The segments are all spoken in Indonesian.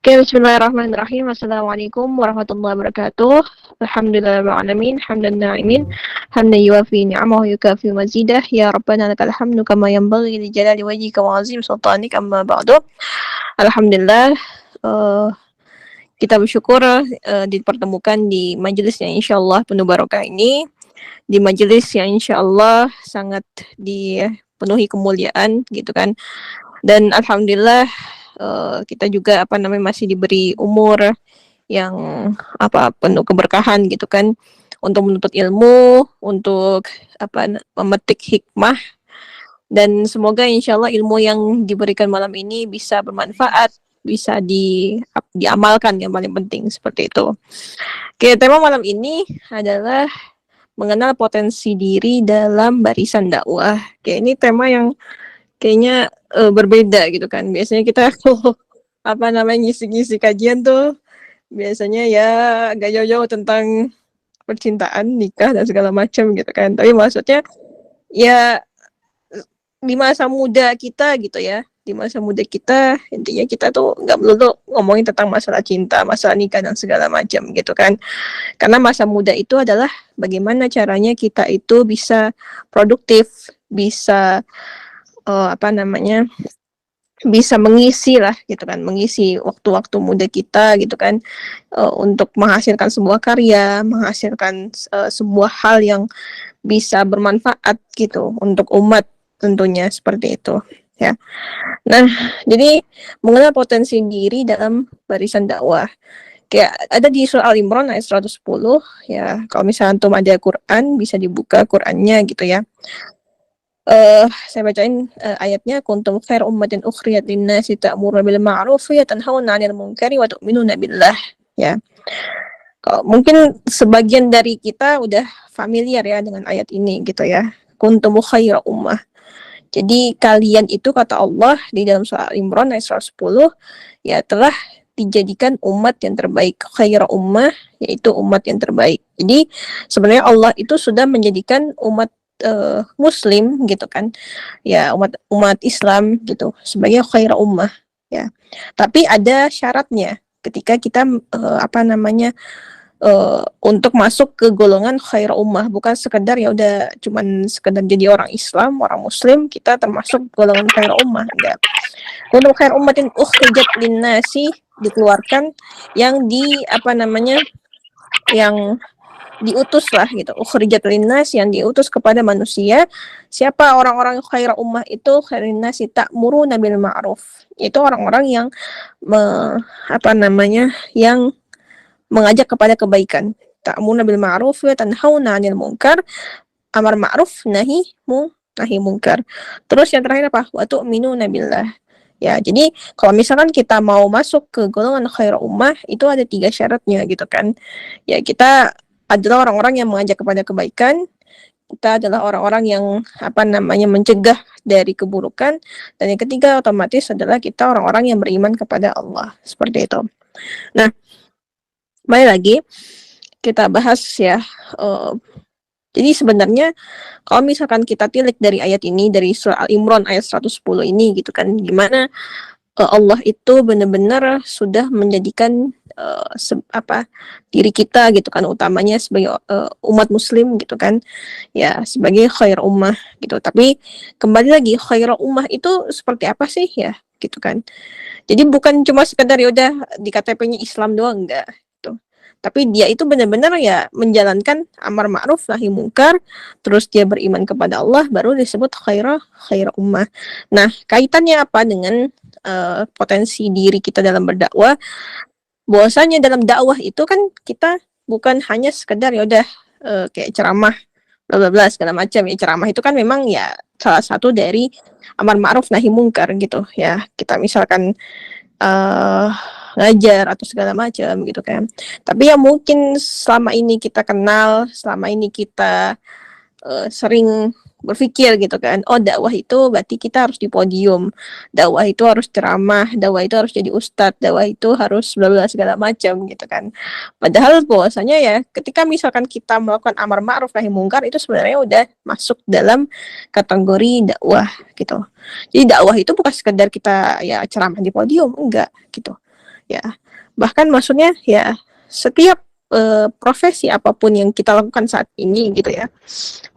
Oke, bismillahirrahmanirrahim. Assalamualaikum warahmatullahi wabarakatuh. Alhamdulillahirabbil alamin, hamdan na'imin, hamdan yuwafi ni'amahu wa yukafi mazidah. Ya Rabbana lakal hamdu kama yanbaghi li jalali wajhika wa 'azimi sultanik, amma ba'du. Alhamdulillah, kita bersyukur dipertemukan di majelis yang insyaallah penuh barokah ini, di majelis yang insyaallah sangat dipenuhi kemuliaan gitu kan. Dan alhamdulillah kita juga masih diberi umur yang penuh keberkahan gitu kan, untuk menuntut ilmu, untuk memetik hikmah, dan semoga insyaallah ilmu yang diberikan malam ini bisa bermanfaat, bisa diamalkan, yang paling penting seperti itu. Oke, tema malam ini adalah mengenal potensi diri dalam barisan dakwah. Oke, ini tema yang kayaknya berbeda gitu kan. Biasanya kita ngisi-ngisi kajian tuh biasanya ya agak jauh-jauh tentang percintaan, nikah dan segala macam gitu kan. Tapi maksudnya ya di masa muda kita gitu ya. Di masa muda kita intinya kita tuh nggak melulu ngomongin tentang masalah cinta, masalah nikah dan segala macam gitu kan. Karena masa muda itu adalah bagaimana caranya kita itu bisa produktif, bisa bisa mengisi lah gitu kan, mengisi waktu-waktu muda kita gitu kan, untuk menghasilkan sebuah karya, menghasilkan sebuah hal yang bisa bermanfaat gitu untuk umat, tentunya seperti itu ya. Nah, jadi mengenal potensi diri dalam barisan dakwah, kayak ada di surah Al-Imran ayat 110 ya. Kalau misalnya antum ada Quran, bisa dibuka Qurannya gitu ya. Saya bacain ayatnya, kuntum khair ummatin ukhriyat linnasi ta'muruna bil ma'ruf wa tanhauna 'anil munkari wa tu'minuna billah ya. Mungkin sebagian dari kita udah familiar ya dengan ayat ini gitu ya. Kuntum khaira ummah. Jadi kalian itu, kata Allah di dalam surah Al-Imran ayat 110, ya telah dijadikan umat yang terbaik. Khaira ummah, yaitu umat yang terbaik. Jadi sebenarnya Allah itu sudah menjadikan umat Muslim gitu kan, ya umat Islam gitu sebagai khaira ummah ya. Tapi ada syaratnya ketika kita untuk masuk ke golongan khaira ummah, bukan sekedar ya udah cuman sekedar jadi orang Islam, orang Muslim kita termasuk golongan khaira ummah, enggak. Untuk khair ummatin ukhrijat linnasi, dikeluarkan yang yang diutus lah gitu, ukhrijat linnas, yang diutus kepada manusia. Siapa orang-orang khaira ummah itu? Khairin nasi ta'muruna bil ma'ruf, itu orang-orang yang yang mengajak kepada kebaikan. Ta'muruna bil ma'ruf wa tanhauna 'anil munkar, amar ma'ruf nahi munkar. Terus yang terakhir apa? Wa tu'minuna billah. Ya, jadi kalau misalkan kita mau masuk ke golongan khaira ummah, itu ada 3 syaratnya gitu kan. Ya, kita adalah orang-orang yang mengajak kepada kebaikan, kita adalah orang-orang yang mencegah dari keburukan, dan yang ketiga otomatis adalah kita orang-orang yang beriman kepada Allah, seperti itu. Nah, kembali lagi kita bahas ya. Jadi sebenarnya kalau misalkan kita tilik dari ayat ini, dari surah Al-Imran ayat 110 ini gitu kan, gimana Allah itu benar-benar sudah menjadikan diri kita gitu kan, utamanya sebagai umat Muslim gitu kan, ya sebagai khair ummah gitu. Tapi kembali lagi, khair ummah itu seperti apa sih ya gitu kan. Jadi bukan cuma sekedar ya udah di KTP-nya Islam doang, enggak gitu. Tapi dia itu benar-benar ya menjalankan amar ma'ruf nahi munkar, terus dia beriman kepada Allah, baru disebut khair ummah. Nah, kaitannya apa dengan potensi diri kita dalam berdakwah? Bahwasanya dalam dakwah itu kan kita bukan hanya sekedar ya udah kayak ceramah bla bla bla segala macam ya. Ceramah itu kan memang ya salah satu dari amar ma'ruf nahi munkar gitu ya. Kita misalkan ngajar atau segala macam gitu kan. Tapi yang mungkin selama ini kita kenal, selama ini kita sering berpikir gitu kan, oh dakwah itu berarti kita harus di podium, dakwah itu harus ceramah, dakwah itu harus jadi ustadz, dakwah itu harus bla bla segala macam gitu kan. Padahal bahwasanya ya ketika misalkan kita melakukan amar ma'ruf nahi munkar, itu sebenarnya udah masuk dalam kategori dakwah gitu. Jadi dakwah itu bukan sekedar kita ya ceramah di podium, enggak gitu. Ya, bahkan maksudnya ya setiap profesi apapun yang kita lakukan saat ini gitu ya,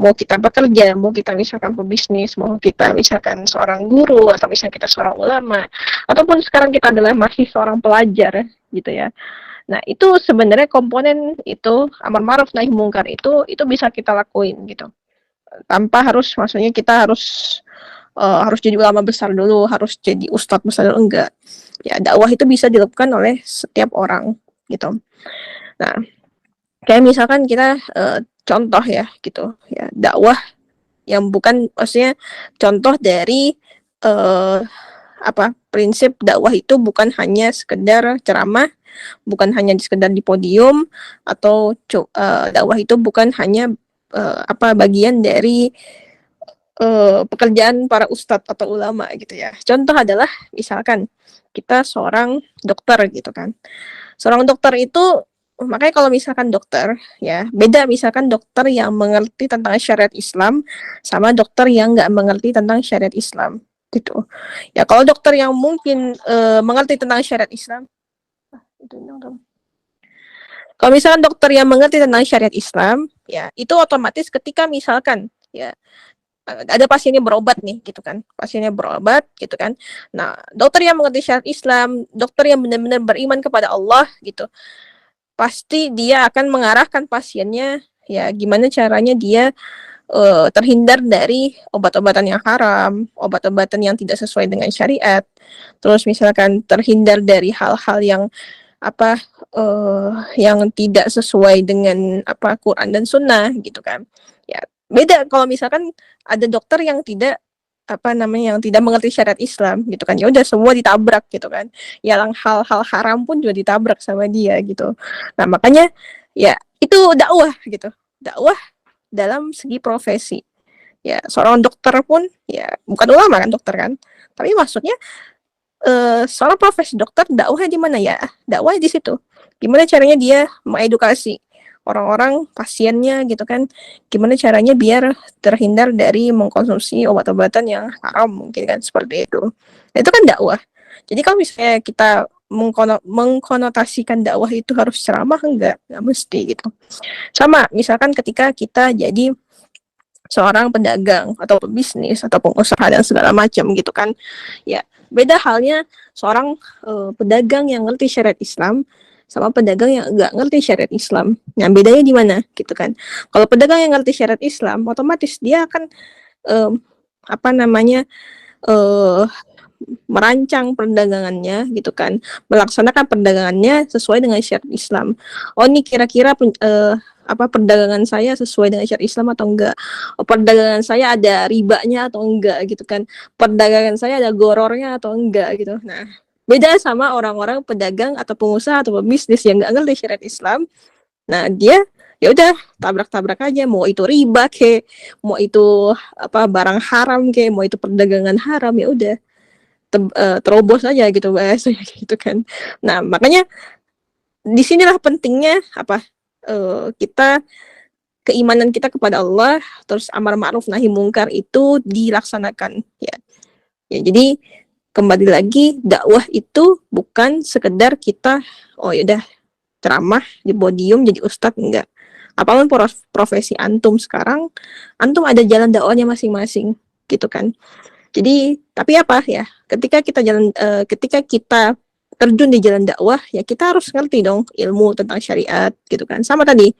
mau kita bekerja, mau kita misalkan pebisnis, mau kita misalkan seorang guru, atau misalnya kita seorang ulama, ataupun sekarang kita adalah masih seorang pelajar gitu ya. Nah, itu sebenarnya komponen itu amar ma'ruf nahi mungkar itu bisa kita lakuin gitu. Tanpa harus maksudnya kita harus jadi ulama besar dulu, harus jadi ustadz besar dulu, enggak. Ya, dakwah itu bisa dilakukan oleh setiap orang gitu. Nah, kayak misalkan kita contoh ya gitu, ya dakwah yang bukan maksudnya contoh dari eh, prinsip dakwah itu bukan hanya sekedar ceramah, bukan hanya sekedar di podium, atau dakwah itu bukan hanya bagian dari pekerjaan para ustadz atau ulama gitu ya. Contoh adalah misalkan kita seorang dokter gitu kan. Seorang dokter itu makanya kalau misalkan dokter ya beda misalkan dokter yang mengerti tentang syariat Islam sama dokter yang nggak mengerti tentang syariat Islam gitu. Ya kalau dokter yang mungkin mengerti tentang syariat Islam itu kalau misalkan dokter yang mengerti tentang syariat Islam, ya itu otomatis ketika misalkan ya ada pasiennya berobat nih gitu kan, pasiennya berobat gitu kan. Nah, dokter yang mengerti syariat Islam, dokter yang benar-benar beriman kepada Allah gitu, pasti dia akan mengarahkan pasiennya ya gimana caranya dia terhindar dari obat-obatan yang haram, obat-obatan yang tidak sesuai dengan syariat. Terus misalkan terhindar dari hal-hal yang apa yang tidak sesuai dengan Quran dan Sunnah gitu kan. Ya beda kalau misalkan ada dokter yang tidak yang tidak mengerti syariat Islam gitu kan, ya udah semua ditabrak gitu kan, ya hal-hal haram pun juga ditabrak sama dia gitu. Nah makanya ya itu dakwah gitu, dakwah dalam segi profesi. Ya seorang dokter pun ya bukan ulama kan dokter kan, tapi maksudnya seorang profesi dokter dakwahnya di mana ya? Dakwahnya di situ. Gimana caranya dia mengedukasi orang-orang pasiennya gitu kan? Gimana caranya biar terhindar dari mengkonsumsi obat-obatan yang haram mungkin kan seperti itu. Nah, itu kan dakwah. Jadi kalau misalnya kita mengkonotasikan dakwah itu harus ceramah enggak mesti gitu. Sama misalkan ketika kita jadi seorang pedagang atau pebisnis atau pengusaha dan segala macam gitu kan. Ya, beda halnya seorang pedagang yang ngerti syariat Islam sama pedagang yang enggak ngerti syariat Islam. Nah, bedanya di mana gitu kan. Kalau pedagang yang ngerti syariat Islam, otomatis dia akan um, apa namanya uh, merancang perdagangannya gitu kan, melaksanakan perdagangannya sesuai dengan syariat Islam. Oh ini kira-kira perdagangan saya sesuai dengan syariat Islam atau enggak? Oh, perdagangan saya ada ribanya atau enggak gitu kan? Perdagangan saya ada gorornya atau enggak gitu. Nah, beda sama orang-orang pedagang atau pengusaha atau pebisnis yang enggak ngerti syariat Islam. Nah, dia ya udah tabrak-tabrak aja, mau itu riba ke, mau itu barang haram ke, mau itu perdagangan haram, ya udah terobos aja gitu bahasanya gitu kan. Nah makanya disinilah pentingnya kita keimanan kita kepada Allah, terus amar ma'ruf nahi mungkar itu dilaksanakan ya. Ya jadi kembali lagi dakwah itu bukan sekedar kita yaudah ceramah di podium jadi ustadz, enggak. Apapun profesi antum sekarang, antum ada jalan dakwahnya masing-masing gitu kan. Jadi tapi ketika kita terjun di jalan dakwah ya kita harus ngerti dong ilmu tentang syariat gitu kan. Sama tadi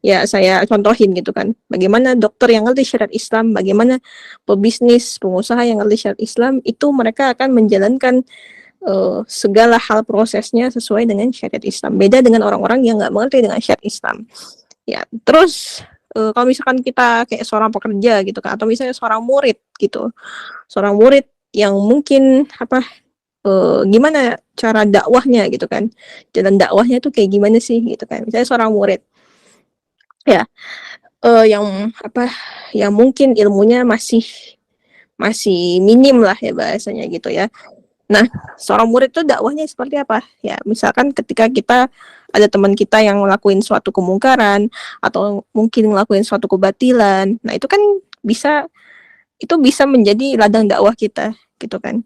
ya saya contohin gitu kan. Bagaimana dokter yang ngerti syariat Islam, bagaimana pebisnis, pengusaha yang ngerti syariat Islam, itu mereka akan menjalankan segala hal prosesnya sesuai dengan syariat Islam. Beda dengan orang-orang yang nggak mengerti dengan syariat Islam. Ya, terus kalau misalkan kita kayak seorang pekerja gitu kan, atau misalnya seorang murid gitu, seorang murid yang mungkin gimana cara dakwahnya gitu kan, jalan dakwahnya tuh kayak gimana sih gitu kan, misalnya seorang murid ya yang yang mungkin ilmunya masih masih minim lah ya bahasanya gitu ya. Nah, seorang murid tuh dakwahnya seperti apa? Ya, misalkan ketika kita ada teman kita yang ngelakuin suatu kemungkaran atau mungkin ngelakuin suatu kebatilan. Nah, itu kan bisa menjadi ladang dakwah kita, gitu kan.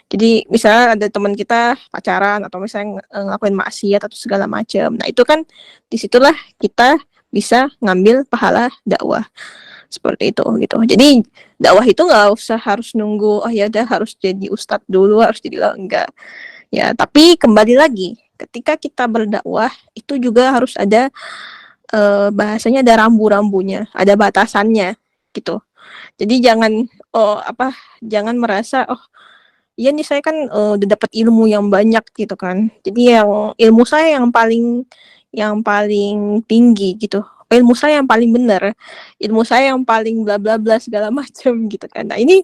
Jadi misalnya ada teman kita pacaran atau misalnya ngelakuin maksiat atau segala macam. Nah, itu kan disitulah kita bisa ngambil pahala dakwah seperti itu gitu. Jadi dakwah itu nggak usah harus nunggu oh ya udah harus jadi ustadz dulu, harus jadi enggak. Ya, tapi kembali lagi ketika kita berdakwah itu juga harus ada bahasanya ada rambu-rambunya, ada batasannya gitu. Jadi jangan oh apa jangan merasa oh iya nih saya kan udah dapat ilmu yang banyak gitu kan. Jadi yang ilmu saya yang paling tinggi gitu. Ilmu saya yang paling benar. Ilmu saya yang paling bla bla bla segala macam gitu kan. Nah, ini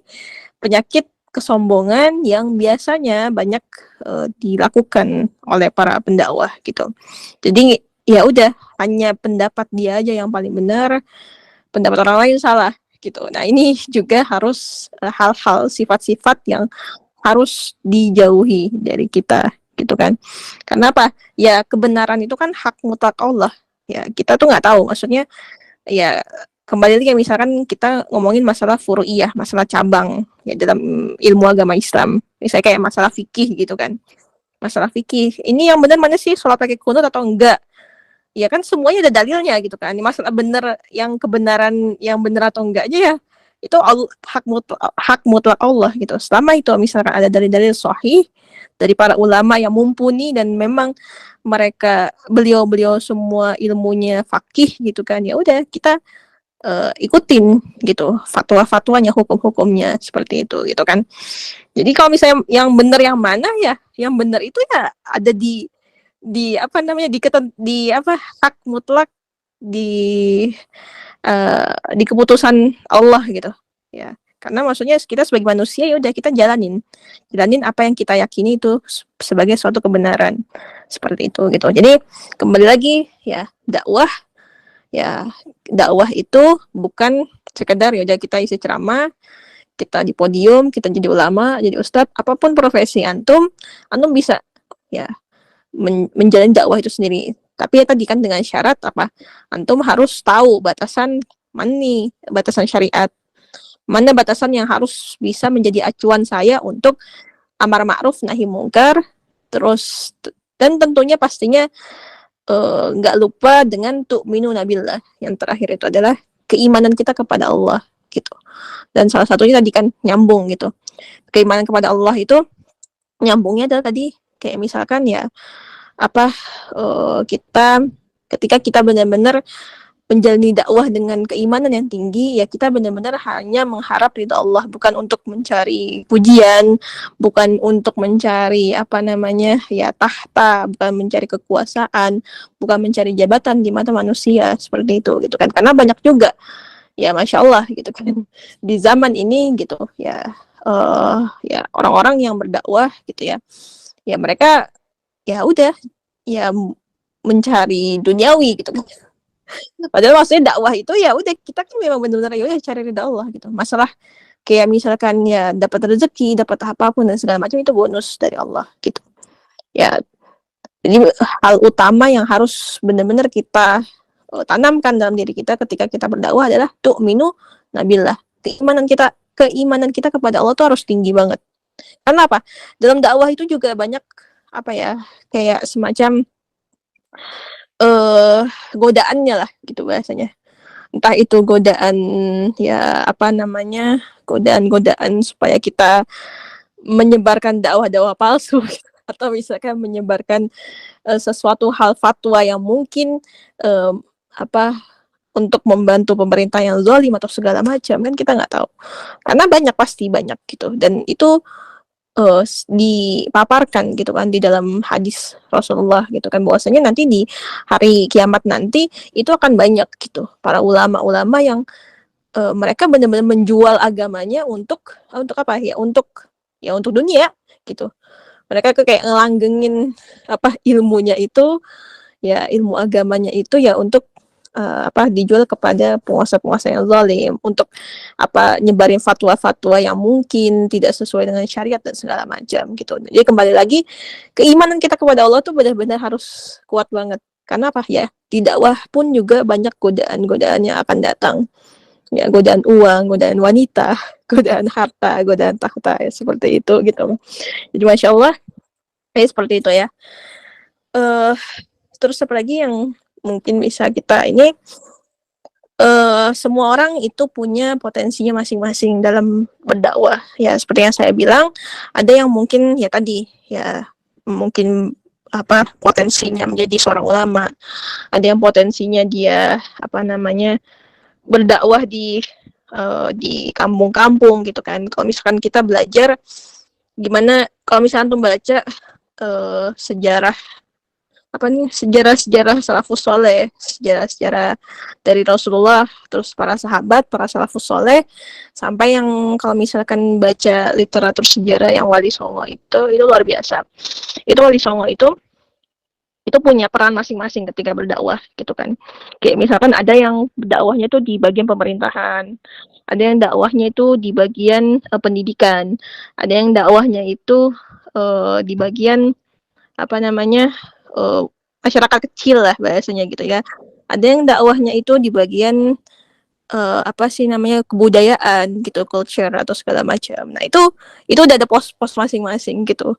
penyakit kesombongan yang biasanya banyak dilakukan oleh para pendakwah gitu. Jadi ya udah hanya pendapat dia aja yang paling benar, pendapat orang lain salah gitu. Nah, ini juga harus hal-hal sifat-sifat yang harus dijauhi dari kita gitu kan. Karena apa? Ya kebenaran itu kan hak mutlak Allah. Ya kita tuh nggak tahu. Maksudnya ya kembali lagi kayak misalkan kita ngomongin masalah furu'iyah, masalah cabang ya dalam ilmu agama Islam. Misalnya kayak masalah fikih gitu kan. Masalah fikih. Ini yang benar mana sih sholat pakai kunut atau enggak? Ya kan semuanya ada dalilnya gitu kan. Masalah benar yang kebenaran yang benar atau enggaknya ya itu hak mutlak Allah gitu. Selama itu misalkan ada dalil-dalil sahih dari para ulama yang mumpuni dan memang mereka beliau-beliau semua ilmunya fakih gitu kan. Ya udah kita ikutin gitu fatwa-fatwanya, hukum-hukumnya seperti itu gitu kan. Jadi kalau misalnya yang benar yang mana ya, yang benar itu ya ada di apa namanya di apa hak mutlak di di keputusan Allah gitu ya, karena maksudnya kita sebagai manusia ya udah kita jalanin apa yang kita yakini itu sebagai suatu kebenaran seperti itu gitu. Jadi kembali lagi ya dakwah itu bukan sekedar ya udah kita isi ceramah, kita di podium, kita jadi ulama, jadi ustadz, apapun profesi antum bisa ya menjalani dakwah itu sendiri. Tapi ya tadi kan dengan syarat apa? Antum harus tahu batasan mana nih, batasan syariat. Mana batasan yang harus bisa menjadi acuan saya untuk amar ma'ruf nahi mungkar. Terus dan tentunya pastinya nggak lupa dengan tu'minu nabillah. Yang terakhir itu adalah keimanan kita kepada Allah gitu. Dan salah satunya tadi kan nyambung gitu. Keimanan kepada Allah itu nyambungnya adalah tadi kayak misalkan ya apa kita ketika kita benar-benar menjalani dakwah dengan keimanan yang tinggi ya kita benar-benar hanya mengharap ridha Allah, bukan untuk mencari pujian, bukan untuk mencari apa namanya ya tahta, bukan mencari kekuasaan, bukan mencari jabatan di mata manusia seperti itu gitu kan. Karena banyak juga ya masya Allah gitu kan di zaman ini gitu ya ya orang-orang yang berdakwah gitu ya mereka ya udah ya mencari duniawi gitu kan. Padahal maksudnya dakwah itu ya udah kita kan memang benar-benar ya udah cari ridha Allah gitu. Masalah kayak misalkan ya dapat rezeki, dapat apapun dan segala macam itu bonus dari Allah gitu. Ya, jadi hal utama yang harus benar-benar kita tanamkan dalam diri kita ketika kita berdakwah adalah tu'minu nabillah. Keimanan kita kepada Allah tuh harus tinggi banget. Karena apa? Dalam dakwah itu juga banyak apa ya? Kayak semacam godaannya lah gitu bahasanya. Entah itu godaan ya apa namanya? Godaan-godaan supaya kita menyebarkan dakwah-dakwah palsu gitu. Atau misalkan menyebarkan sesuatu hal fatwa yang mungkin apa untuk membantu pemerintah yang zalim atau segala macam kan kita nggak tahu. Karena pasti banyak gitu dan itu dipaparkan gitu kan di dalam hadis Rasulullah gitu kan bahwasanya nanti di hari kiamat nanti itu akan banyak gitu para ulama-ulama yang mereka benar-benar menjual agamanya untuk apa ya untuk dunia gitu. Mereka kayak ngelanggengin apa ilmunya itu ya ilmu agamanya itu ya untuk apa dijual kepada penguasa-penguasa yang zalim untuk apa nyebarin fatwa-fatwa yang mungkin tidak sesuai dengan syariat dan segala macam gitu. Jadi kembali lagi keimanan kita kepada Allah tuh benar-benar harus kuat banget. Karena apa ya? Di dakwah pun juga banyak godaan-godaan yang akan datang. ya godaan uang, godaan wanita, godaan harta, godaan tahta, ya, seperti itu gitu. Jadi masya Allah, seperti itu ya. Terus apa lagi yang mungkin bisa kita ini, semua orang itu punya potensinya masing-masing dalam berdakwah. Ya seperti yang saya bilang, ada yang mungkin ya tadi ya mungkin potensinya menjadi seorang ulama, ada yang potensinya dia berdakwah di kampung-kampung gitu kan. Kalau misalkan kita belajar gimana, kalau misalkan tuh baca sejarah sejarah salafus soleh, sejarah dari Rasulullah, terus para sahabat, para salafus soleh, sampai yang kalau misalkan baca literatur sejarah yang Wali Songo itu luar biasa. Itu Wali Songo itu punya peran masing-masing ketika berdakwah gitu kan. Kayak misalkan ada yang dakwahnya itu di bagian pemerintahan, ada yang dakwahnya itu di bagian pendidikan, ada yang dakwahnya itu di bagian uh, masyarakat kecil lah bahasanya gitu ya. Ada yang dakwahnya itu di bagian kebudayaan gitu, culture atau segala macam. Nah itu udah ada pos-pos masing-masing gitu.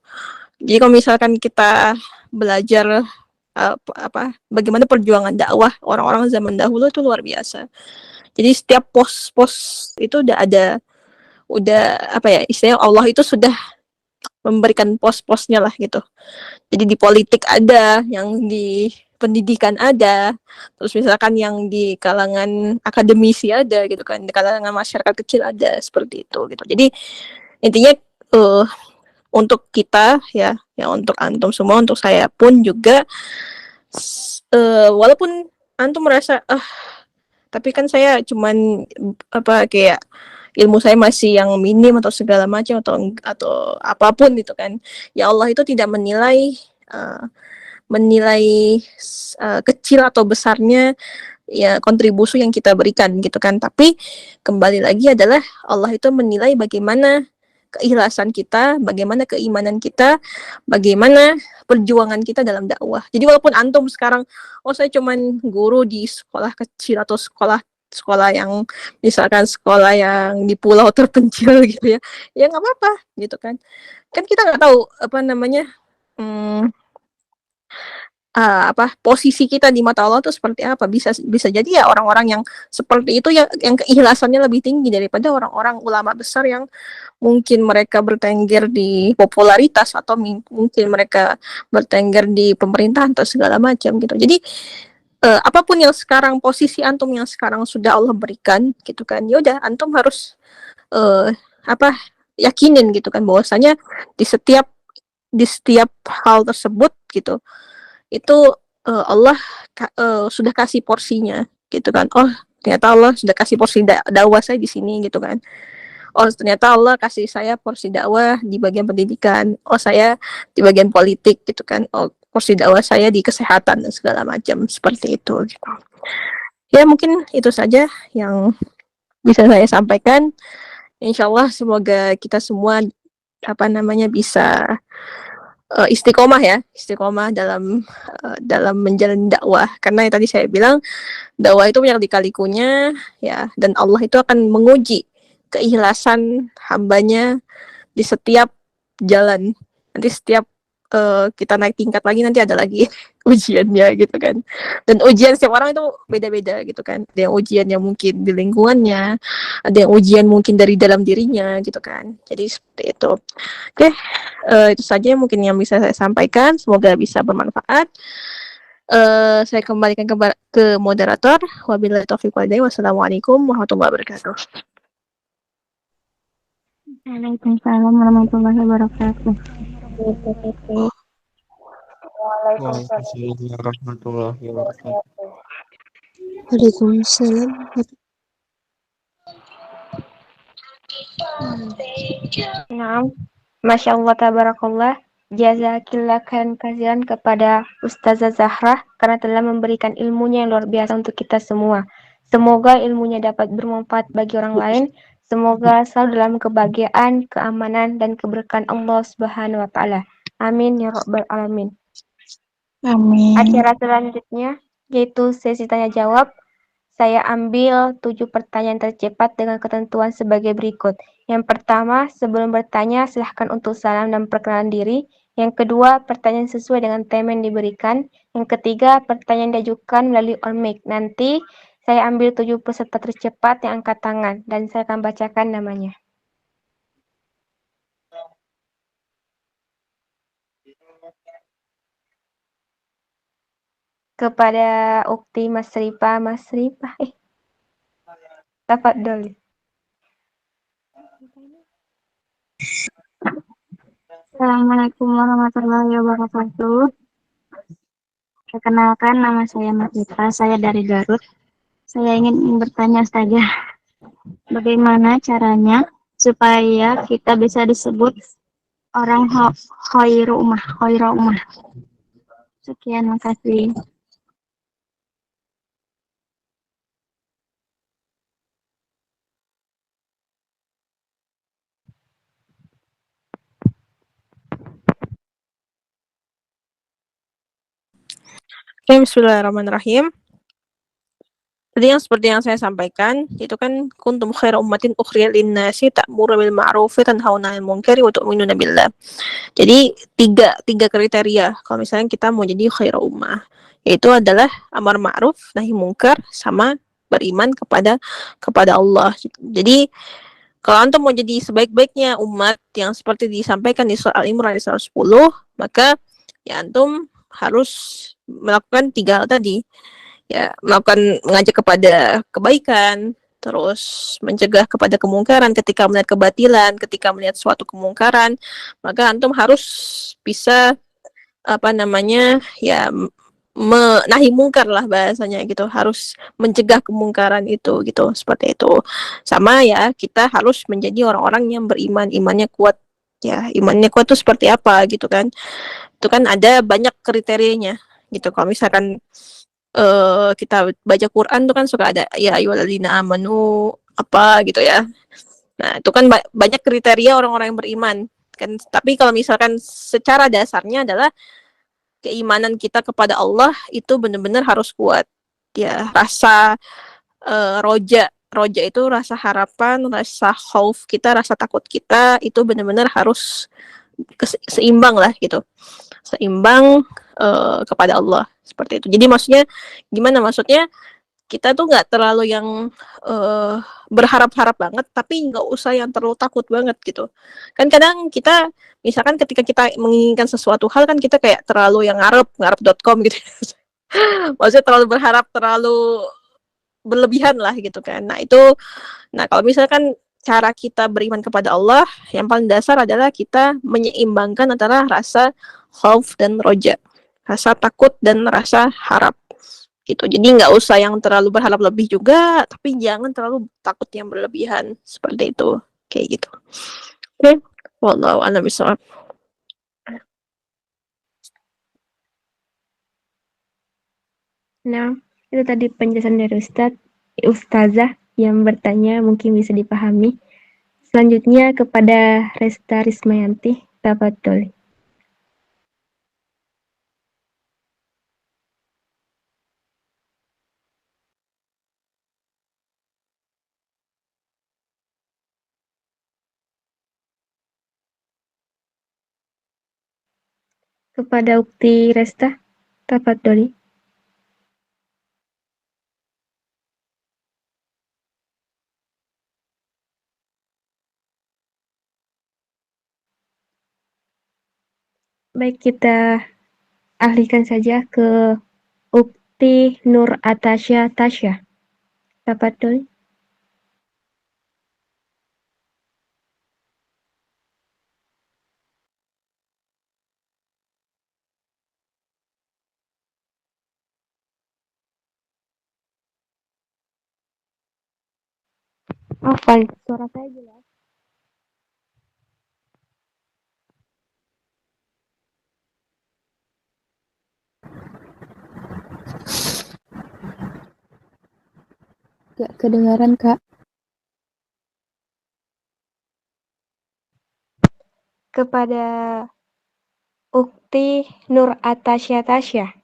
Jadi kalau misalkan kita belajar bagaimana perjuangan dakwah orang-orang zaman dahulu itu luar biasa. Jadi setiap pos-pos itu udah istilahnya Allah itu sudah memberikan pos-posnya lah gitu. Jadi di politik ada, yang di pendidikan ada, terus misalkan yang di kalangan akademisi ada gitu kan, di kalangan masyarakat kecil ada, seperti itu gitu. Jadi intinya untuk kita ya untuk antum semua, untuk saya pun juga, walaupun antum merasa tapi kan saya cuman kayak ilmu saya masih yang minim atau segala macam atau apapun gitu kan. Ya Allah itu tidak menilai uh, kecil atau besarnya ya kontribusi yang kita berikan gitu kan. Tapi kembali lagi adalah Allah itu menilai bagaimana keikhlasan kita, bagaimana keimanan kita, bagaimana perjuangan kita dalam dakwah. Jadi walaupun antum sekarang, saya cuman guru di sekolah kecil atau sekolah yang misalkan sekolah yang di pulau terpencil gitu ya, ya nggak apa-apa gitu kan. Kan kita nggak tahu hmm, posisi kita di mata Allah itu seperti apa. Bisa jadi ya orang-orang yang seperti itu yang keikhlasannya lebih tinggi daripada orang-orang ulama besar yang mungkin mereka bertengger di popularitas atau mungkin mereka bertengger di pemerintahan atau segala macam gitu. Jadi apapun yang sekarang, posisi antum yang sekarang sudah Allah berikan gitu kan, ya udah antum harus uh, yakinin gitu kan bahwasanya di setiap hal tersebut gitu, itu Allah sudah kasih porsinya gitu kan. Oh ternyata Allah sudah kasih porsi dakwah saya di sini gitu kan. Oh ternyata Allah kasih saya porsi dakwah di bagian pendidikan. Oh saya di bagian politik gitu kan. Oh porsi dakwah saya di kesehatan dan segala macam, seperti itu gitu. Ya mungkin itu saja yang bisa saya sampaikan. Insya Allah semoga kita semua bisa istiqomah dalam menjalani dakwah, karena yang tadi saya bilang dakwah itu banyak lika-likunya ya, dan Allah itu akan menguji keikhlasan hambanya di setiap jalan. Nanti setiap kita naik tingkat lagi, nanti ada lagi ujiannya gitu kan. Dan ujian setiap orang itu beda-beda gitu kan. Ada yang ujiannya mungkin di lingkungannya, ada yang ujian mungkin dari dalam dirinya gitu kan. Jadi seperti itu. Oke, itu saja mungkin yang bisa saya sampaikan. Semoga bisa bermanfaat. Saya kembalikan ke moderator. Wabillahi taufiq wal hidayah. Wassalamualaikum warahmatullahi wabarakatuh. Waalaikumsalam warahmatullahi wabarakatuh. Waalaikumsalam warahmatullahi wabarakatuh. Waalaikumsalam. Nah, Masya Allah, tabarakallah. Jazakillah khairan katsiran kepada Ustazah Zahra karena telah memberikan ilmunya yang luar biasa untuk kita semua. Semoga ilmunya dapat bermanfaat bagi orang lain. Semoga selalu dalam kebahagiaan, keamanan, dan keberkahan Allah Subhanahu wa Ta'ala. Amin ya Rabbal 'Alamin. Amin. Acara selanjutnya yaitu sesi tanya jawab. Saya ambil 7 pertanyaan tercepat dengan ketentuan sebagai berikut. Yang pertama, sebelum bertanya, silahkan untuk salam dan perkenalan diri. Yang kedua, pertanyaan sesuai dengan tema yang diberikan. Yang ketiga, pertanyaan diajukan melalui on mic. Nanti saya ambil 7 peserta tercepat yang angkat tangan dan saya akan bacakan namanya. Kepada Ukti Mas Ripa, tafadhol. Assalamualaikum warahmatullahi wabarakatuh. Perkenalkan, nama saya Makita, saya dari Garut. Saya ingin bertanya saja, bagaimana caranya supaya kita bisa disebut orang khairu ummah. Sekian, makasih. Oke, bismillahirrahmanirrahim. Tadi yang seperti yang saya sampaikan, itu kan kuntum khaira ummatin ukhrijat lin-nasi ta'muru bil ma'ruf wa tanhauna 'anil munkari wa tu'minuna billah. Jadi tiga kriteria kalau misalnya kita mau jadi khaira ummah, yaitu adalah amar ma'ruf, nahi mungkar, sama beriman kepada Allah. Jadi kalau antum mau jadi sebaik-baiknya umat yang seperti disampaikan di surah Al-Imran ayat 110, maka ya antum harus melakukan tiga hal tadi. Ya, mengajak kepada kebaikan, terus mencegah kepada kemungkaran ketika melihat kebatilan, ketika melihat suatu kemungkaran, maka antum harus bisa ya menahi mungkar lah bahasanya gitu, harus mencegah kemungkaran itu gitu, seperti itu. Sama ya, kita harus menjadi orang-orang yang beriman, imannya kuat. Ya, imannya kuat itu seperti apa gitu kan? Itu kan ada banyak kriterianya gitu. Kalau misalkan kita baca Quran tuh kan suka ada ya ayyuhalladzina amanu apa gitu ya. Nah, itu kan banyak kriteria orang-orang yang beriman kan. Tapi kalau misalkan secara dasarnya adalah keimanan kita kepada Allah itu benar-benar harus kuat. Ya, rasa roja roja itu rasa harapan, rasa khauf kita, rasa takut kita itu benar-benar harus seimbang lah gitu, seimbang kepada Allah seperti itu. Jadi maksudnya gimana? Maksudnya kita tuh nggak terlalu yang berharap-harap banget, tapi nggak usah yang terlalu takut banget gitu. Kan kadang kita, misalkan ketika kita menginginkan sesuatu hal kan kita kayak terlalu yang ngarep.com gitu. Maksudnya terlalu berharap, terlalu berlebihan lah gitu kan. Nah kalau misalkan cara kita beriman kepada Allah, yang paling dasar adalah kita menyeimbangkan antara rasa khauf dan roja, rasa takut dan rasa harap gitu. Jadi nggak usah yang terlalu berharap lebih juga, tapi jangan terlalu takut yang berlebihan seperti itu, kayak gitu. Oke, wallahu a'lam bishawab. Nah, itu tadi penjelasan dari Ustazah yang bertanya mungkin bisa dipahami. Selanjutnya kepada Resta Rismayanti, tafadhol. Kepada Ukti Resta, tafadholi. Baik, kita alihkan saja ke Ukti Nur Atasya Tasya. Tafadhol. Apa? Suara saya jelas? Gak kedengaran, Kak. Kepada Ukti Nur Atasya Tasya.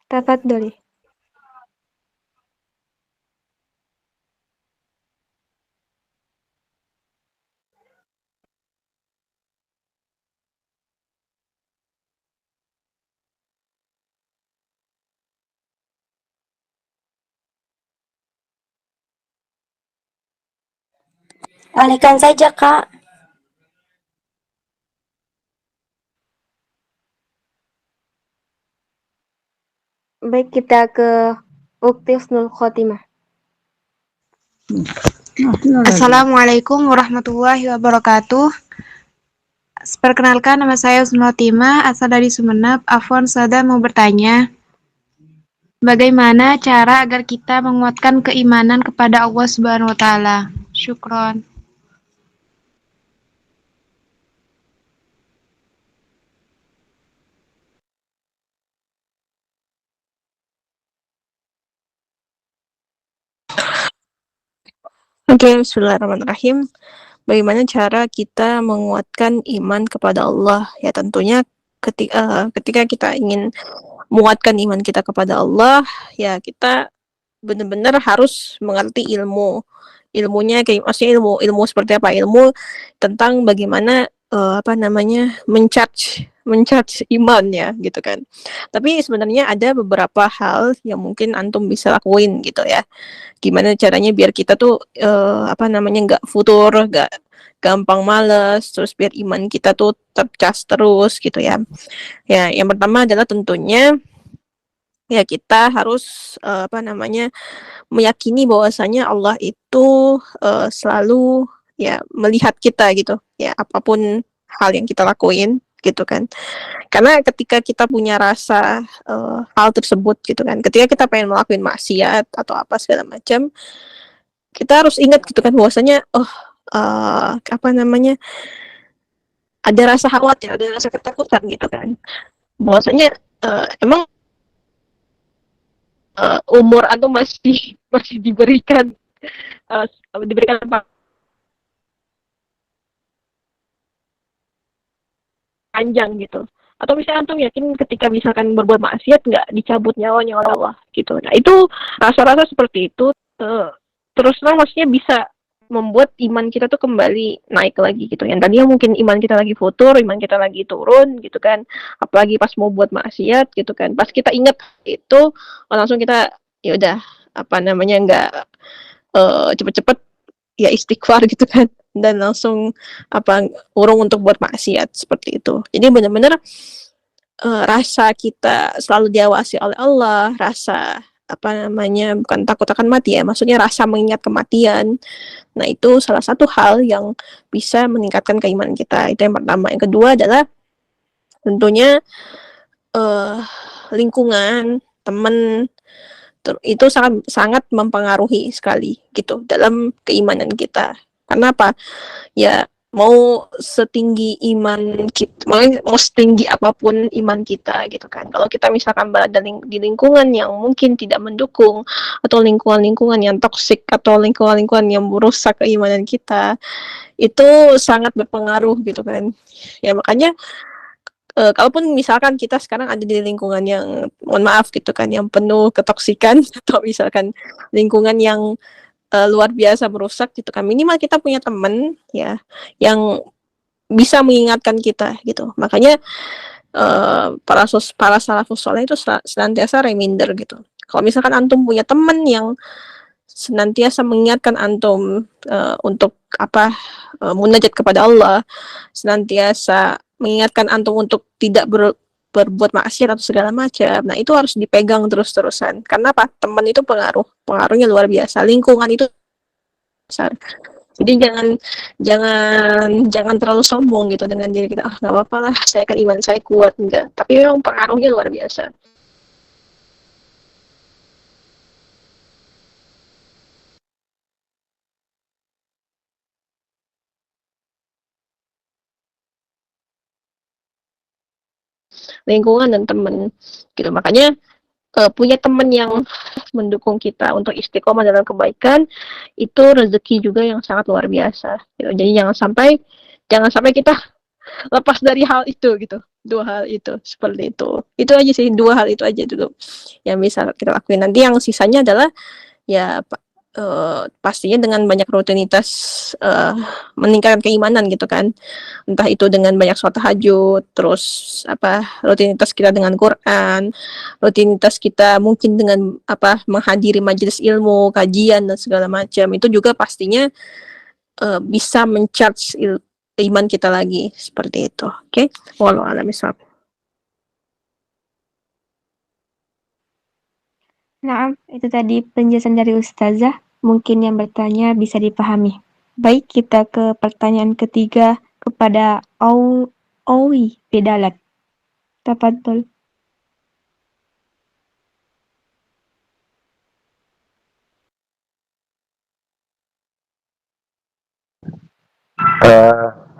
Tafadholi. Alihkan saja, Kak. Baik, kita ke Ukti Husnul Khotimah. Assalamualaikum warahmatullahi wabarakatuh. Perkenalkan, nama saya Husnul Khotimah, asal dari Sumeneb. Afwan, saya mau bertanya, bagaimana cara agar kita menguatkan keimanan kepada Allah Subhanahu wa taala? Syukron. Oke, bismillahirrahmanirrahim. Bagaimana cara kita menguatkan iman kepada Allah? Ya tentunya ketika kita ingin menguatkan iman kita kepada Allah, ya kita benar-benar harus mengerti ilmunya, kayak maksudnya ilmu seperti apa, ilmu tentang bagaimana mencharge iman ya gitu kan. Tapi sebenarnya ada beberapa hal yang mungkin antum bisa lakuin gitu ya. Gimana caranya biar kita tuh nggak futur, nggak gampang males, terus biar iman kita tuh tercas terus gitu ya. Ya, yang pertama adalah tentunya ya kita harus meyakini bahwasanya Allah itu selalu ya melihat kita gitu ya, apapun hal yang kita lakuin gitu kan. Karena ketika kita punya rasa hal tersebut gitu kan, ketika kita pengen melakukan maksiat atau apa segala macam, kita harus ingat gitu kan bahwasanya ada rasa khawatir, ada rasa ketakutan gitu kan. Bahwasanya emang umur atau masih diberikan panjang gitu, atau misalnya antum yakin ketika misalkan berbuat maksiat nggak dicabut nyawanya oleh Allah gitu. Nah itu rasa-rasa seperti itu terus terang maksudnya bisa membuat iman kita tuh kembali naik lagi gitu. Yang tadinya mungkin iman kita lagi futur, iman kita lagi turun gitu kan, apalagi pas mau buat maksiat gitu kan, pas kita ingat itu langsung kita ya udah nggak cepet-cepet ya istighfar gitu kan, dan langsung urung untuk buat maksiat seperti itu. Jadi benar-benar rasa kita selalu diawasi oleh Allah, rasa bukan takut akan mati ya, maksudnya rasa mengingat kematian. Nah itu salah satu hal yang bisa meningkatkan keimanan kita. Itu yang pertama. Yang kedua adalah tentunya lingkungan, teman, itu sangat mempengaruhi sekali gitu dalam keimanan kita. Karena apa? Ya mau setinggi iman kita, mau setinggi apapun iman kita gitu kan, kalau kita misalkan berada di lingkungan yang mungkin tidak mendukung, atau lingkungan-lingkungan yang toksik, atau lingkungan-lingkungan yang merusak keimanan kita, itu sangat berpengaruh gitu kan. Ya makanya kalaupun misalkan kita sekarang ada di lingkungan yang mohon maaf gitu kan, yang penuh ketoksikan, atau misalkan lingkungan yang luar biasa merusak gitu kan, minimal kita punya teman ya yang bisa mengingatkan kita gitu. Makanya para salafus saleh itu senantiasa reminder gitu. Kalau misalkan antum punya teman yang senantiasa mengingatkan antum untuk munajat kepada Allah, senantiasa mengingatkan antum untuk tidak berbuat maksiat atau segala macam. Nah, itu harus dipegang terus-terusan. Karena apa? Teman itu pengaruhnya luar biasa. Lingkungan itu besar. Jadi jangan terlalu sombong gitu dengan diri kita. Nggak apa-apa lah, saya kan iman saya kuat, enggak. Tapi memang pengaruhnya luar biasa. Lingkungan dan teman gitu. Makanya punya teman yang mendukung kita untuk istiqomah dalam kebaikan itu rezeki juga yang sangat luar biasa gitu. Jadi jangan sampai kita lepas dari hal itu gitu. Dua hal itu seperti itu aja sih, dua hal itu aja dulu yang bisa kita lakuin. Nanti yang sisanya adalah ya pastinya dengan banyak rutinitas meningkatkan keimanan gitu kan, entah itu dengan banyak sholat tahajud, terus rutinitas kita dengan Quran, rutinitas kita mungkin dengan menghadiri majelis ilmu, kajian dan segala macam. Itu juga pastinya bisa mencharge iman kita lagi seperti itu. Oke, wallahu a'lam bishawab. Nah, itu tadi penjelasan dari Ustazah. Mungkin yang bertanya bisa dipahami. Baik, kita ke pertanyaan ketiga kepada Owi Bedalat. Tafadhol.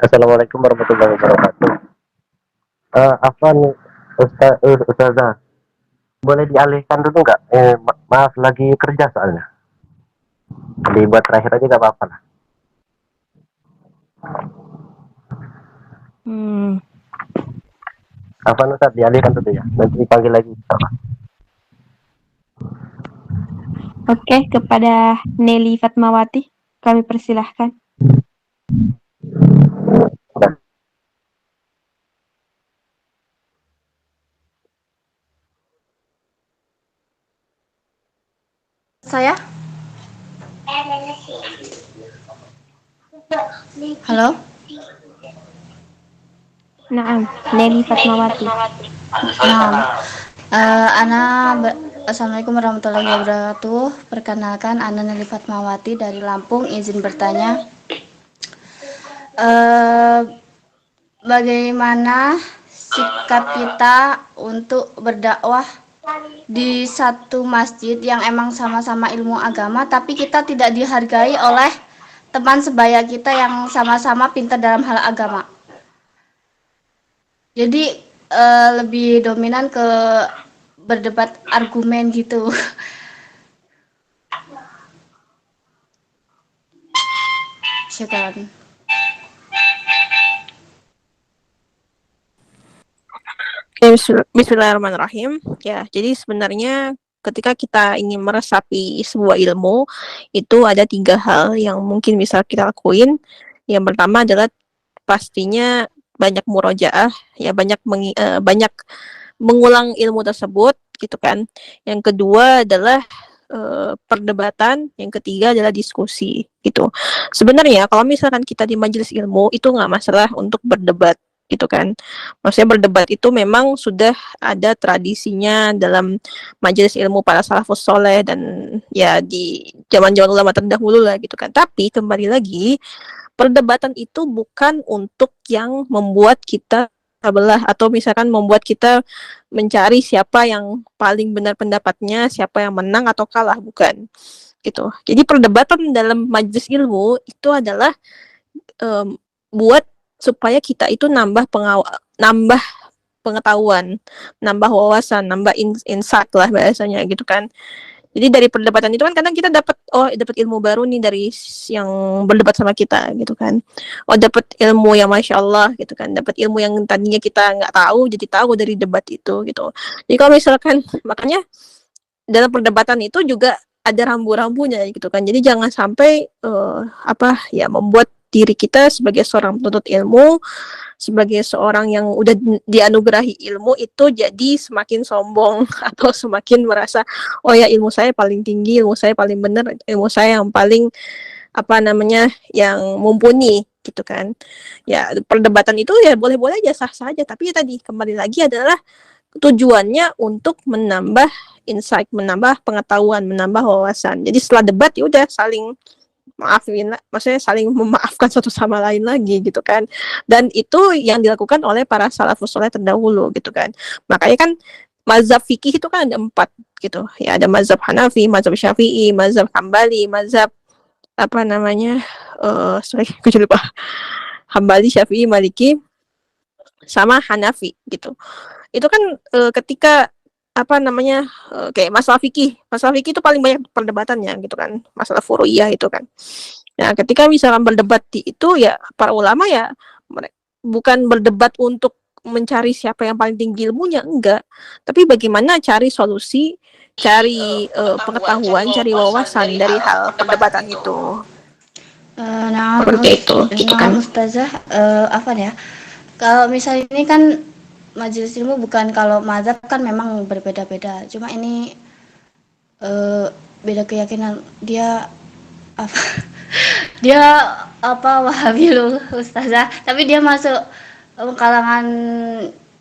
Assalamualaikum warahmatullahi wabarakatuh. Afwan Ustazah, boleh dialihkan dulu nggak? Maaf lagi kerja soalnya. Dibuat terakhir aja nggak apa-apa lah. Afwan Ustaz, dialihkan dulu ya. Nanti dipanggil lagi. Oke, kepada Nelly Fatmawati, kami persilahkan. Saya? Halo? Naam, Nelly Fatmawati. Assalamualaikum warahmatullahi wabarakatuh. Perkenalkan, Ana Nelly Fatmawati dari Lampung. Izin bertanya, bagaimana sikap kita untuk berdakwah di satu masjid yang emang sama-sama ilmu agama, tapi kita tidak dihargai oleh teman sebaya kita yang sama-sama pintar dalam hal agama. Jadi lebih dominan ke berdebat argumen gitu. Syukran. Bismillahirrahmanirrahim. Ya, jadi sebenarnya ketika kita ingin meresapi sebuah ilmu, itu ada 3 hal yang mungkin bisa kita lakuin. Yang pertama adalah pastinya banyak murojaah, ya banyak mengulang ilmu tersebut, gitu kan. Yang kedua adalah perdebatan, yang ketiga adalah diskusi, gitu. Sebenarnya kalau misalkan kita di majelis ilmu itu nggak masalah untuk berdebat, gitu kan. Maksudnya berdebat itu memang sudah ada tradisinya dalam majelis ilmu para salafus soleh dan ya di zaman-zaman ulama terdahulu lah gitu kan. Tapi kembali lagi, perdebatan itu bukan untuk yang membuat kita belah atau misalkan membuat kita mencari siapa yang paling benar pendapatnya, siapa yang menang atau kalah, bukan gitu. Jadi perdebatan dalam majelis ilmu itu adalah buat supaya kita itu nambah pengetahuan, nambah wawasan, nambah insight lah bahasanya gitu kan. Jadi dari perdebatan itu kan kadang kita dapat ilmu baru nih dari yang berdebat sama kita gitu kan. Dapat ilmu yang masya Allah gitu kan. Dapat ilmu yang tadinya kita nggak tahu jadi tahu dari debat itu gitu. Jadi kalau misalkan makanya dalam perdebatan itu juga ada rambu-rambunya gitu kan. Jadi jangan sampai membuat diri kita sebagai seorang penuntut ilmu, sebagai seorang yang udah dianugerahi ilmu itu jadi semakin sombong atau semakin merasa ilmu saya paling tinggi, ilmu saya paling benar, ilmu saya yang paling yang mumpuni gitu kan. Ya perdebatan itu ya boleh-boleh aja, sah-sah aja, tapi ya tadi kembali lagi adalah tujuannya untuk menambah insight, menambah pengetahuan, menambah wawasan. Jadi setelah debat ya udah saling maksudnya saling memaafkan satu sama lain lagi gitu kan. Dan itu yang dilakukan oleh para salafus saleh terdahulu gitu kan. Makanya kan mazhab fikih itu kan ada 4 gitu. Ya ada mazhab Hanafi, mazhab Syafi'i, mazhab Hambali, mazhab gue lupa. Hambali, Syafi'i, Maliki sama Hanafi gitu. Itu kan ketika kayak masalah fikih itu paling banyak perdebatannya gitu kan, masalah furu'iyah itu kan. Nah ketika misalkan berdebat itu ya para ulama ya bukan berdebat untuk mencari siapa yang paling tinggi ilmunya, enggak, tapi bagaimana cari solusi, cari pengetahuan, cari wawasan dari hal perdebatan itu. Seperti itu gitu kan. Ustazah, kalau misalnya ini kan majelis ilmu bukan, kalau mazhab kan memang berbeda-beda. Cuma ini beda keyakinan dia Dia apa Wahabi loh Ustazah, tapi dia masuk kalangan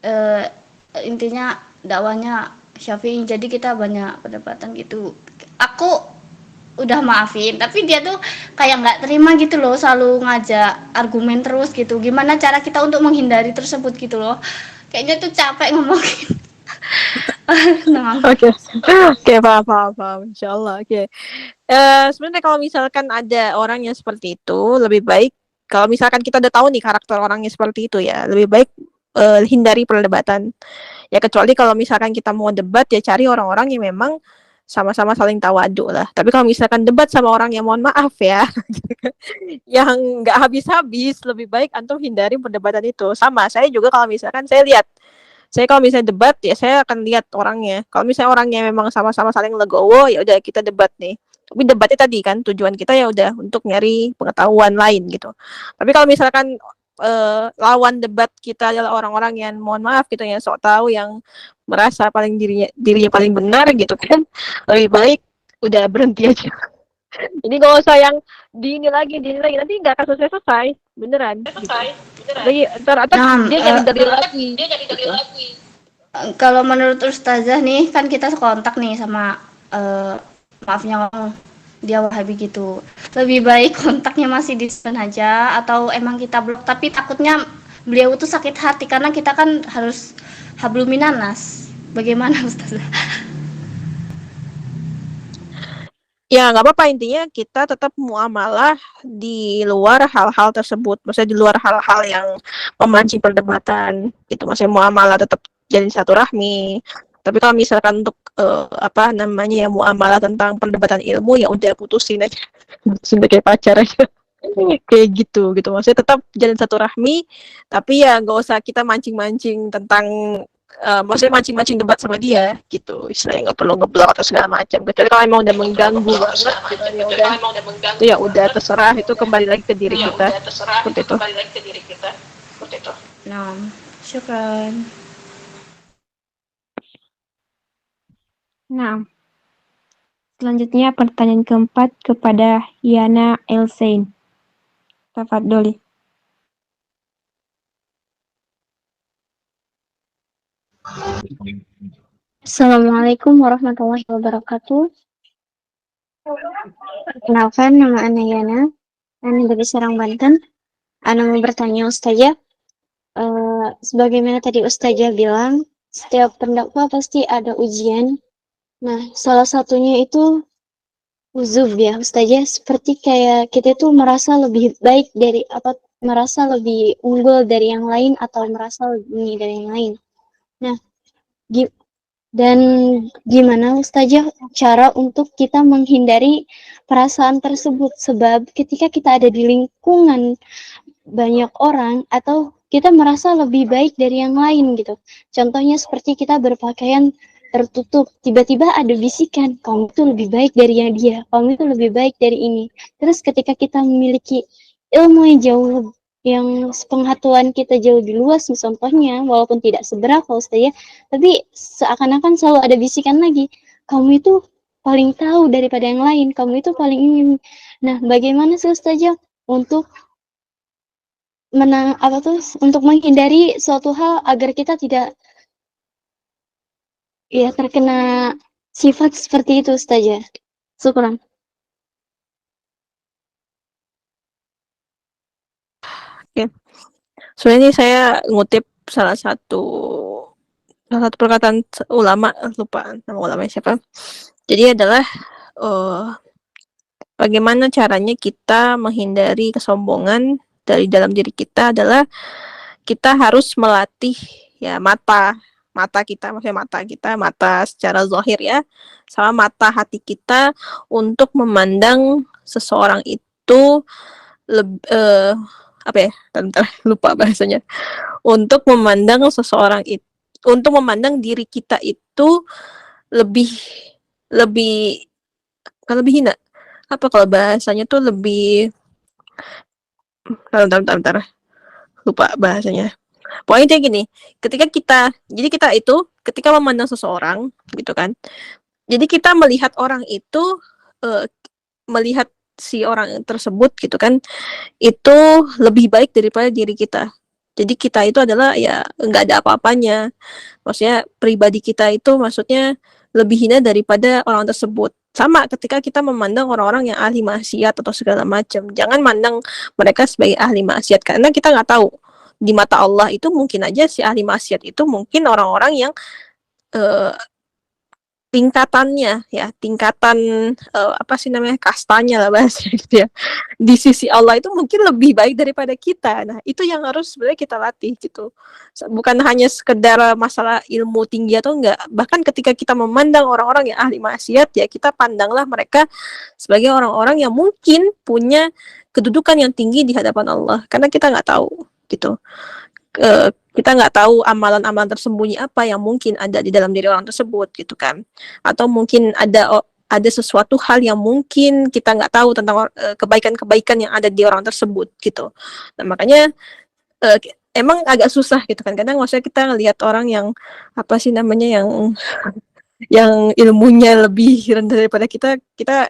eh, intinya dakwanya Syafi'i, jadi kita banyak perdebatan gitu. Aku udah maafin, tapi dia tuh kayak nggak terima gitu loh, selalu ngajak argumen terus gitu. Gimana cara kita untuk menghindari tersebut gitu loh? Kayaknya tuh capek ngomongin. Nah, Oke, oke, paham, paham, paham. Insyaallah, oke. Sebenarnya kalau misalkan ada orang yang seperti itu, lebih baik kalau misalkan kita udah tahu nih karakter orangnya seperti itu ya, lebih baik hindari perdebatan. Ya kecuali kalau misalkan kita mau debat ya cari orang-orang yang memang sama-sama saling tawadu lah. Tapi kalau misalkan debat sama orang yang mohon maaf ya, yang nggak habis-habis, lebih baik antum hindari perdebatan itu. Sama, saya juga kalau misalkan saya kalau misalnya debat ya saya akan lihat orangnya. Kalau misalnya orangnya memang sama-sama saling legowo ya udah kita debat nih. Tapi debatnya tadi kan tujuan kita ya udah untuk nyari pengetahuan lain gitu. Tapi kalau misalkan lawan debat kita adalah orang-orang yang mohon maaf gitu ya sok tahu yang merasa paling dirinya paling benar gitu kan, lebih baik udah berhenti aja. Jadi gak usah yang di ini lagi nanti nggak akan selesai beneran. Gitu. Lagi ntar atas dia jadi dalil lagi. kalau menurut Ustazah nih, kan kita kontak nih sama maafnya ngomong dia Wahabi gitu. Lebih baik kontaknya masih di aja atau emang kita blok, tapi takutnya beliau tuh sakit hati karena kita kan harus hablum minanas. Bagaimana Ustazah? Ya nggak apa-apa, intinya kita tetap muamalah di luar hal-hal tersebut, maksudnya di luar hal-hal yang memancing perdebatan gitu, maksudnya muamalah tetap jadi satu rahmi. Tapi kalau misalkan untuk apa namanya ya muamalah tentang perdebatan ilmu ya udah putusin aja, putusin kayak pacar aja. Kayak gitu maksudnya tetap jalan satu rahmi, tapi ya nggak usah kita mancing-mancing tentang maksudnya mancing-mancing debat sama dia gitu, istilahnya nggak perlu ngeblok atau segala macam, kecuali kalau emang udah mengganggu banget gitu, ya udah terserah, itu kembali lagi ke diri kita seperti itu. Nah, syukran. Nah, selanjutnya pertanyaan keempat kepada Yana Elsain. Tafadholi. Assalamualaikum warahmatullahi wabarakatuh. Perkenalkan, nama Ana Yana. Ana dari Serang, Banten. Ana mau bertanya Ustazah. Sebagaimana tadi Ustazah bilang, setiap pendakwa pasti ada ujian. Nah, salah satunya itu uzub ya Ustazah. Seperti kayak kita tuh merasa lebih baik dari merasa lebih unggul dari yang lain atau merasa lebih ini dari yang lain. Nah, dan gimana Ustazah cara untuk kita menghindari perasaan tersebut, sebab ketika kita ada di lingkungan banyak orang atau kita merasa lebih baik dari yang lain gitu. Contohnya seperti kita berpakaian tertutup, tiba-tiba ada bisikan, kamu itu lebih baik dari yang dia, kamu itu lebih baik dari ini. Terus ketika kita memiliki ilmu yang jauh, yang pengetahuan kita jauh lebih luas, contohnya walaupun tidak seberapa Ustazah, tapi seakan-akan selalu ada bisikan lagi, kamu itu paling tahu daripada yang lain, kamu itu paling ingin. Nah, bagaimana sih Ustazah untuk untuk menghindari suatu hal agar kita tidak ya terkena sifat seperti itu Ustazah. Syukran. Soalnya ini saya ngutip salah satu perkataan ulama, lupa nama ulamanya siapa. Jadi adalah bagaimana caranya kita menghindari kesombongan dari dalam diri kita adalah kita harus melatih ya mata kita, maksudnya mata secara zahir ya, sama mata hati kita untuk memandang seseorang itu apa ya, bentar, lupa bahasanya, untuk memandang seseorang itu, untuk memandang diri kita itu lebih kalau lebih hina, apa kalau bahasanya tuh lebih, bentar, lupa bahasanya. Pokoknya kayak gini, kita itu ketika memandang seseorang gitu kan, jadi kita melihat orang itu melihat si orang tersebut gitu kan, itu lebih baik daripada diri kita. Jadi kita itu adalah ya nggak ada apa-apanya. Maksudnya pribadi kita itu maksudnya lebih hina daripada orang tersebut. Sama ketika kita memandang orang-orang yang ahli maksiat atau segala macam. Jangan mandang mereka sebagai ahli maksiat karena kita nggak tahu di mata Allah itu mungkin aja si ahli maksiat itu mungkin orang-orang yang eh, tingkatannya ya tingkatan apa sih namanya kastanya lah bahasanya gitu ya di sisi Allah itu mungkin lebih baik daripada kita. Nah itu yang harus sebenarnya kita latih gitu, bukan hanya sekedar masalah ilmu tinggi atau enggak, bahkan ketika kita memandang orang-orang yang ahli maksiat ya kita pandanglah mereka sebagai orang-orang yang mungkin punya kedudukan yang tinggi di hadapan Allah karena kita nggak tahu gitu. Kita nggak tahu amalan-amalan tersembunyi apa yang mungkin ada di dalam diri orang tersebut gitu kan, atau mungkin ada sesuatu hal yang mungkin kita nggak tahu tentang kebaikan-kebaikan yang ada di orang tersebut gitu. Nah makanya emang agak susah gitu kan kadang maksudnya kita ngelihat orang yang apa sih namanya yang ilmunya lebih rendah daripada kita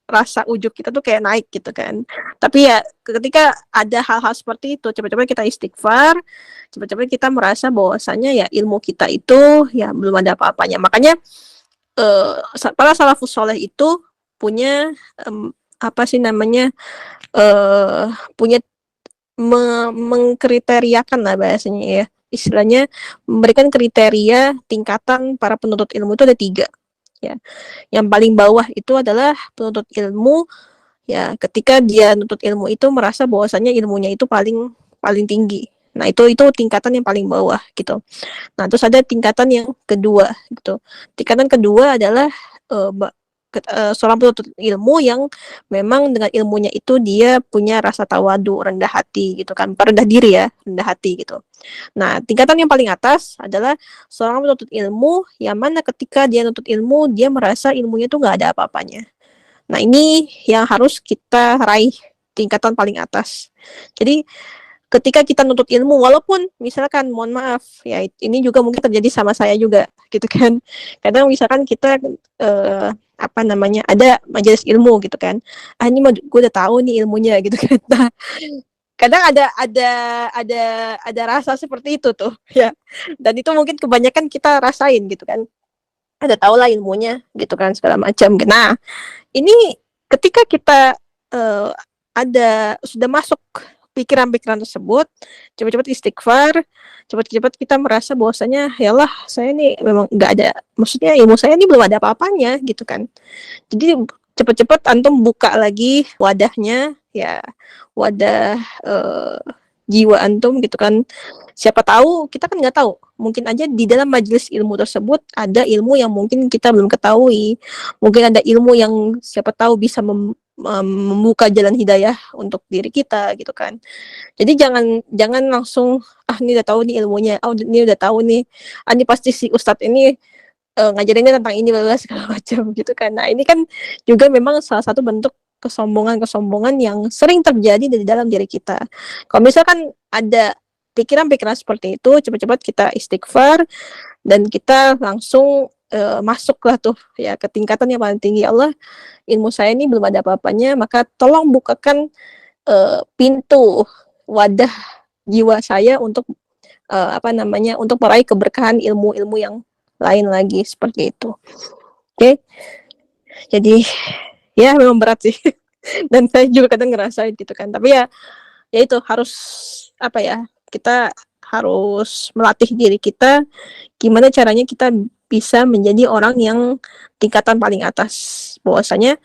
rasa ujub kita tuh kayak naik gitu kan. Tapi ya ketika ada hal-hal seperti itu, coba-coba kita istighfar, coba-coba kita merasa bahwasanya ya ilmu kita itu ya belum ada apa-apanya. Makanya para salafus soleh itu punya apa sih namanya punya mengkriteriakan lah bahasanya ya. Istilahnya memberikan kriteria tingkatan para penuntut ilmu itu ada 3 ya. Yang paling bawah itu adalah penuntut ilmu ya ketika dia nuntut ilmu itu merasa bahwasannya ilmunya itu paling paling tinggi. Nah, itu tingkatan yang paling bawah gitu. Nah, terus ada tingkatan yang kedua gitu. Tingkatan kedua adalah seorang penuntut ilmu yang memang dengan ilmunya itu dia punya rasa tawadu, rendah hati gitu kan. Rendah diri ya, rendah hati gitu. Nah, tingkatan yang paling atas adalah seorang penuntut ilmu yang mana ketika dia nuntut ilmu, dia merasa ilmunya itu nggak ada apa-apanya. Nah, ini yang harus kita raih tingkatan paling atas. Jadi, ketika kita nuntut ilmu, walaupun misalkan, mohon maaf, ya ini juga mungkin terjadi sama saya juga, gitu kan. Kadang misalkan kita, apa namanya, ada majelis ilmu gitu kan. Ini mah gue udah tahu nih ilmunya gitu kan. Nah, kadang ada rasa seperti itu tuh ya, dan itu mungkin kebanyakan kita rasain gitu kan, ada tahu lah ilmunya gitu kan segala macam. Nah ini ketika kita ada sudah masuk pikiran-pikiran tersebut, cepat-cepat istighfar, cepat-cepat kita merasa bahwasanya ya Allah saya ini memang nggak ada, maksudnya ilmu saya ini belum ada apa-apanya gitu kan. Jadi cepat-cepat antum buka lagi wadahnya ya, wadah jiwa antum gitu kan. Siapa tahu kita kan nggak tahu, mungkin aja di dalam majelis ilmu tersebut ada ilmu yang mungkin kita belum ketahui, mungkin ada ilmu yang siapa tahu bisa membuka jalan hidayah untuk diri kita gitu kan. Jadi jangan langsung ini udah tahu nih ilmunya, ini udah tahu nih, ini pasti si ustadz ini ngajarinnya tentang ini segala macam gitu kan. Nah ini kan juga memang salah satu bentuk kesombongan yang sering terjadi di dalam diri kita. Kalau misalkan ada pikiran-pikiran seperti itu, cepat-cepat kita istighfar dan kita langsung masuklah tuh ya ke tingkatan yang paling tinggi. Allah, ilmu saya ini belum ada apa-apanya, maka tolong bukakan pintu wadah jiwa saya untuk apa namanya, untuk meraih keberkahan ilmu-ilmu yang lain lagi seperti itu. Oke. Jadi ya memang berat sih. Dan saya juga kadang ngerasain gitu kan. Tapi ya itu harus apa ya? Kita harus melatih diri kita gimana caranya kita bisa menjadi orang yang tingkatan paling atas. Bahwasanya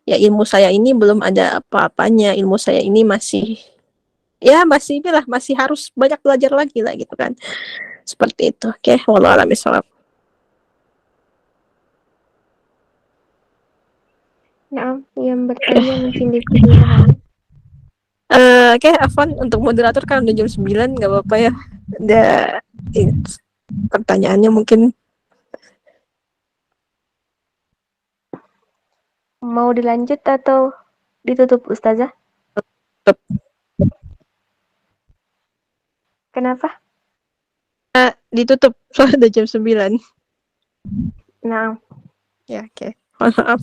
ya ilmu saya ini belum ada apa-apanya, ilmu saya ini masih masih harus banyak belajar lagi lah gitu kan. Seperti itu. Oke, wallahu a'lam bishawab. Nah, yang bertanya mungkin di video. Oke, Afwan, untuk moderator kan udah jam 9, nggak apa-apa ya. Ada pertanyaannya mungkin. Mau dilanjut atau ditutup, Ustazah? Tutup. Kenapa? Ditutup, soalnya udah jam 9. Nah, Ya, oke. Mohon maaf.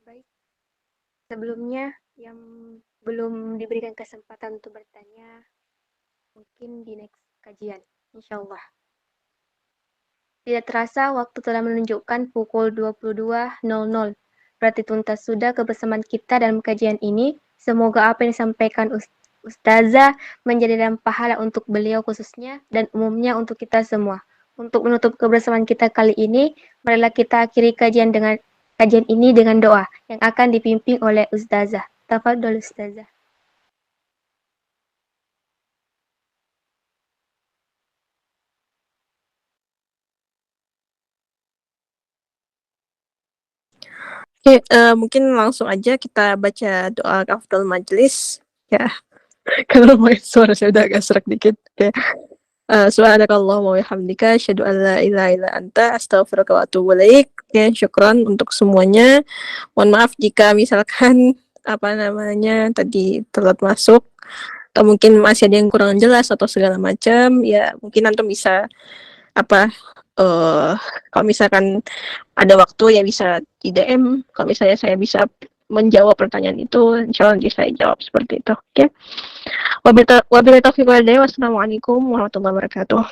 Baik, sebelumnya yang belum diberikan kesempatan untuk bertanya, mungkin di next kajian, insya Allah. Tidak terasa waktu telah menunjukkan pukul 22.00. Berarti tuntas sudah kebersamaan kita dalam kajian ini. Semoga apa yang disampaikan Ustazah menjadi dalam pahala untuk beliau khususnya dan umumnya untuk kita semua. Untuk menutup kebersamaan kita kali ini, marilah kita akhiri kajian ini dengan doa yang akan dipimpin oleh Ustazah. Tafadhol Ustazah. Oke, mungkin langsung aja kita baca doa kafdul majlis ya. Kalau suara saya udah agak serak dikit. Oke. Subhanakallahumma wa bihamdika asyhadu an la ilaha illa anta astaghfiruka wa atubu ilaik. Oke, syukran untuk semuanya. Mohon maaf jika misalkan tadi telat masuk atau mungkin masih ada yang kurang jelas atau segala macam, ya mungkin antum bisa kalau misalkan ada waktu ya bisa di DM. Kalau misalnya saya bisa menjawab pertanyaan itu, insya Allah nanti saya jawab seperti itu. Oke. Wabillahi taufiq wal hidayah. Wassalamualaikum warahmatullahi wabarakatuh.